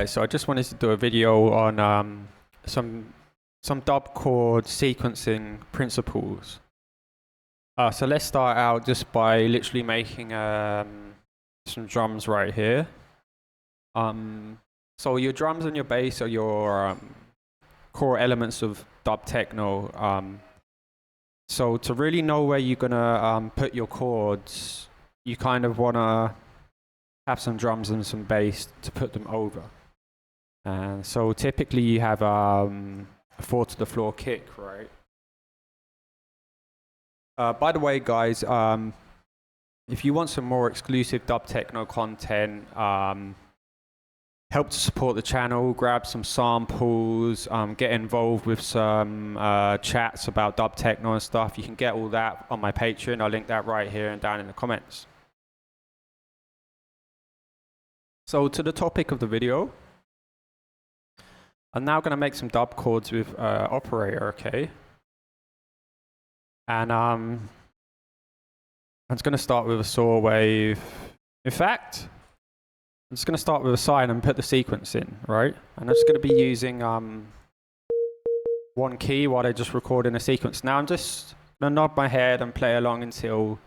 guys, so I just wanted to do a video on some dub chord sequencing principles. So let's start out just by literally making some drums right here. So your drums and your bass are your core elements of dub techno. So to really know where you're gonna put your chords, you kind of wanna have some drums and some bass to put them over. And so typically you have a 4 to the floor kick, right? By the way, guys, if you want some more exclusive dub techno content, help to support the channel, grab some samples, get involved with some chats about dub techno and stuff. You can get all that on my Patreon. I'll link that right here and down in the comments. So to the topic of the video, I'm now going to make some dub chords with operator, okay? And I'm just going to start with a saw wave. In fact, I'm just going to start with a sine and put the sequence in, right? And I'm just going to be using one key while I just record in a sequence. Now I'm just going to nod my head and play along until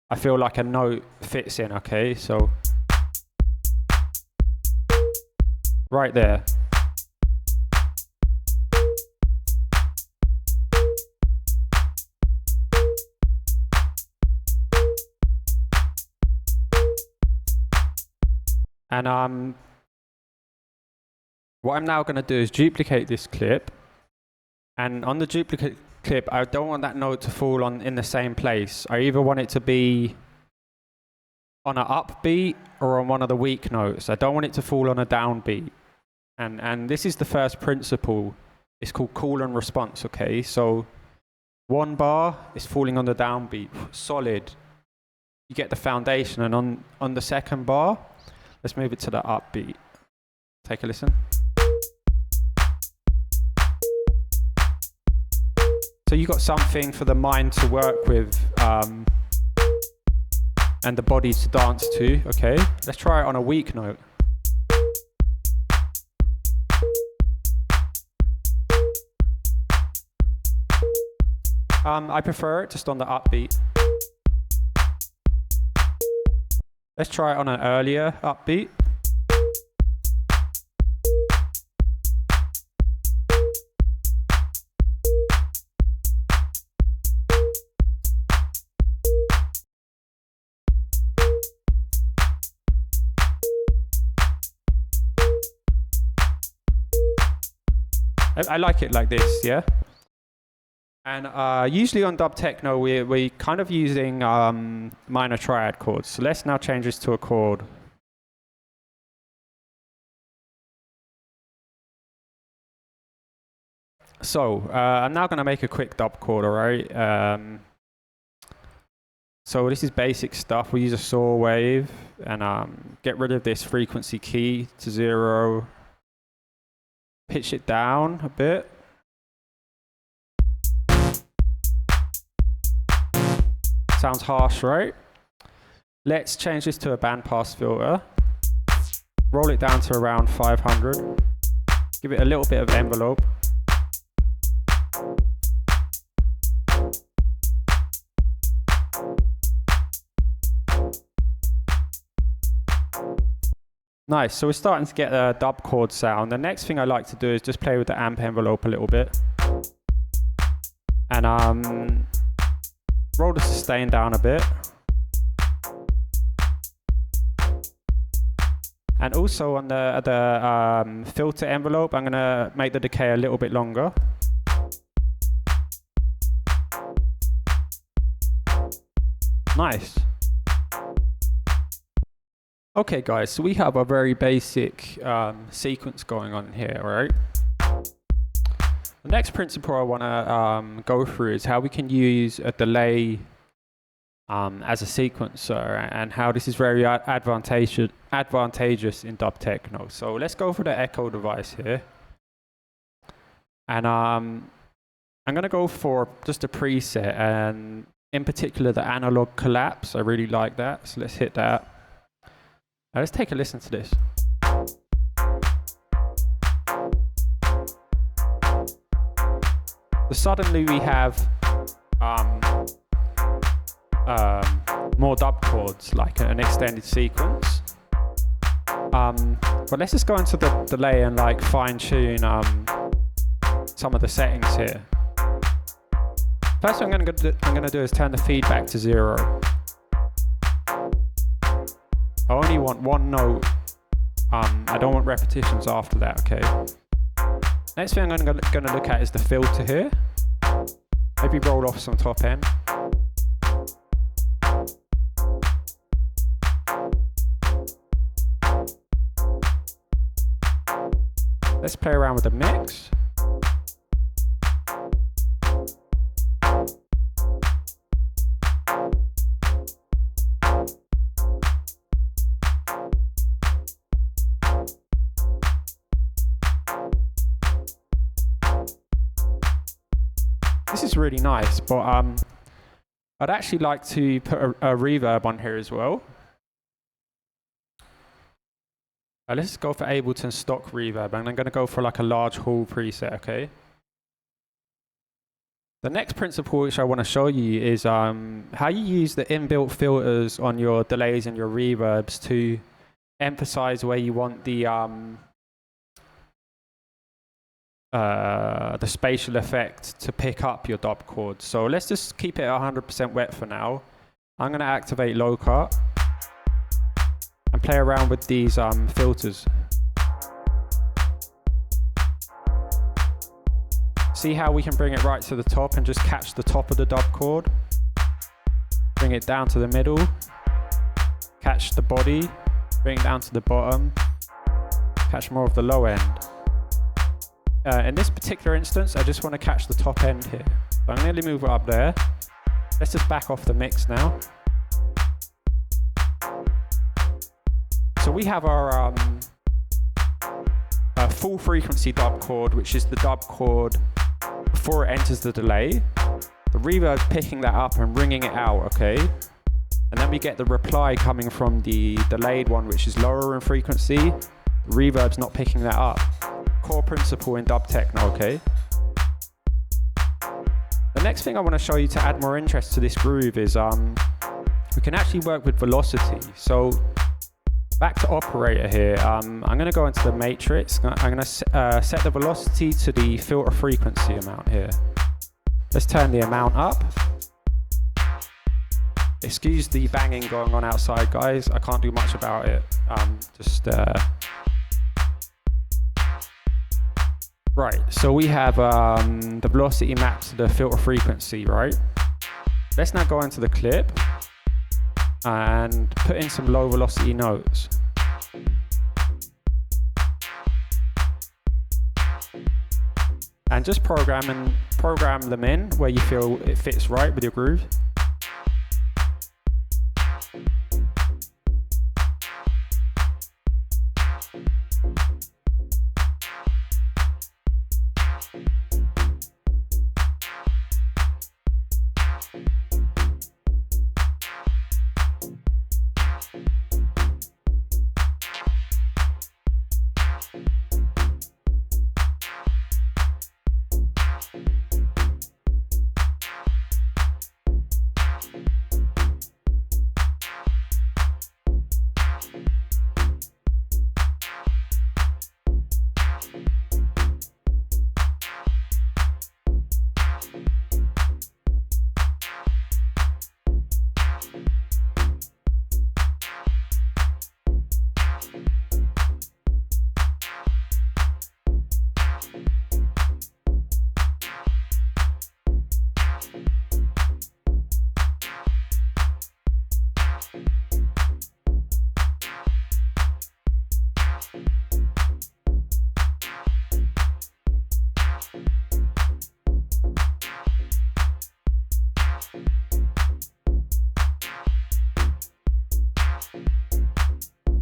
I feel like a note fits in, okay? So right there. And what I'm now going to do is duplicate this clip. And on the duplicate clip, I don't want that note to fall in the same place. I either want it to be on an upbeat or on one of the weak notes. I don't want it to fall on a downbeat. And this is the first principle. It's called call and response, okay? So one bar is falling on the downbeat, solid. You get the foundation, and on the second bar, let's move it to the upbeat. Take a listen. So you got something for the mind to work with and the body to dance to, okay? Let's try it on a weak note. I prefer it just on the upbeat. Let's try it on an earlier upbeat. I like it like this, yeah? And usually on dub techno, we're kind of using minor triad chords. So let's now change this to a chord. So I'm now going to make a quick dub chord, all right? So this is basic stuff. We use a saw wave and get rid of this frequency key to 0. Pitch it down a bit. Sounds harsh, right? Let's change this to a bandpass filter. Roll it down to around 500. Give it a little bit of envelope. Nice, so we're starting to get a dub chord sound. The next thing I like to do is just play with the amp envelope a little bit. And roll the sustain down a bit. And also on the filter envelope, I'm gonna make the decay a little bit longer. Nice. Okay guys, so we have a very basic sequence going on here, all right? The next principle I want to go through is how we can use a delay as a sequencer and how this is very advantageous in dub techno. So let's go for the echo device here. And I'm going to go for just a preset, and in particular the analog collapse. I really like that, so let's hit that. Now let's take a listen to this. So suddenly we have more dub chords, like an extended sequence. But let's just go into the delay and like fine tune some of the settings here. First thing I'm going to do is turn the feedback to 0. I only want one note. I don't want repetitions after that, okay? Next thing I'm going to look at is the filter here. Maybe roll off some top end. Let's play around with the mix. This is really nice, but I'd actually like to put a reverb on here as well. Let's go for Ableton stock reverb, and I'm going to go for like a large hall preset, okay? The next principle which I want to show you is how you use the inbuilt filters on your delays and your reverbs to emphasize where you want the spatial effect to pick up your dub chords. So let's just keep it 100% wet for now. I'm going to activate low cut and play around with these filters. See how we can bring it right to the top and just catch the top of the dub chord. Bring it down to the middle. Catch the body. Bring it down to the bottom. Catch more of the low end. In this particular instance, I just want to catch the top end here. So I'm going to move it up there. Let's just back off the mix now. So we have our full frequency dub chord, which is the dub chord before it enters the delay. The reverb's picking that up and ringing it out, okay? And then we get the reply coming from the delayed one, which is lower in frequency. The reverb's not picking that up. Core principle in dub techno, okay? The next thing I want to show you to add more interest to this groove is we can actually work with velocity. So back to operator here, I'm going to go into the matrix. I'm going to set the velocity to the filter frequency amount here. Let's turn the amount up. Excuse the banging going on outside, guys. I can't do much about it. Right, so we have the velocity mapped to the filter frequency, right? Let's now go into the clip and put in some low velocity notes. And just program them in where you feel it fits right with your groove.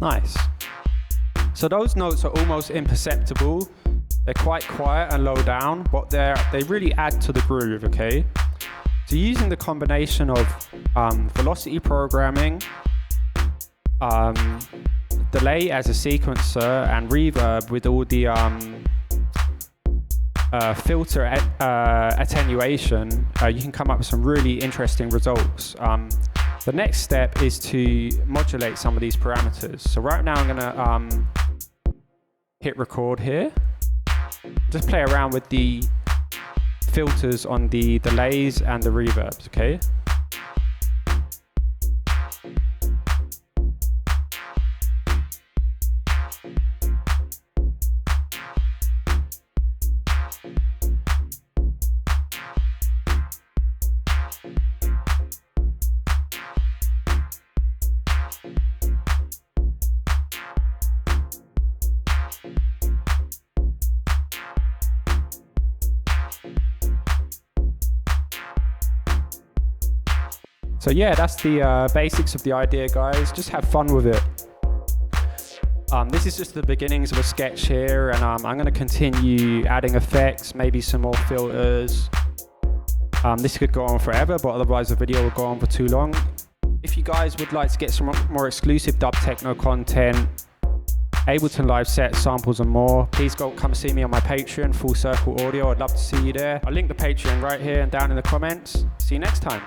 Nice. So those notes are almost imperceptible. They're quite quiet and low down, but they really add to the groove, okay? So using the combination of velocity programming, delay as a sequencer, and reverb with all the filter attenuation, you can come up with some really interesting results. The next step is to modulate some of these parameters. So right now I'm gonna hit record here. Just play around with the filters on the delays and the reverbs, okay? So yeah, that's the basics of the idea, guys. Just have fun with it. This is just the beginnings of a sketch here, and I'm going to continue adding effects, maybe some more filters. This could go on forever, but otherwise the video will go on for too long. If you guys would like to get some more exclusive dub techno content, Ableton live set samples and more, please come see me on my Patreon, Full Circle Audio. I'd love to see you there. I'll link the Patreon right here and down in the comments. See you next time.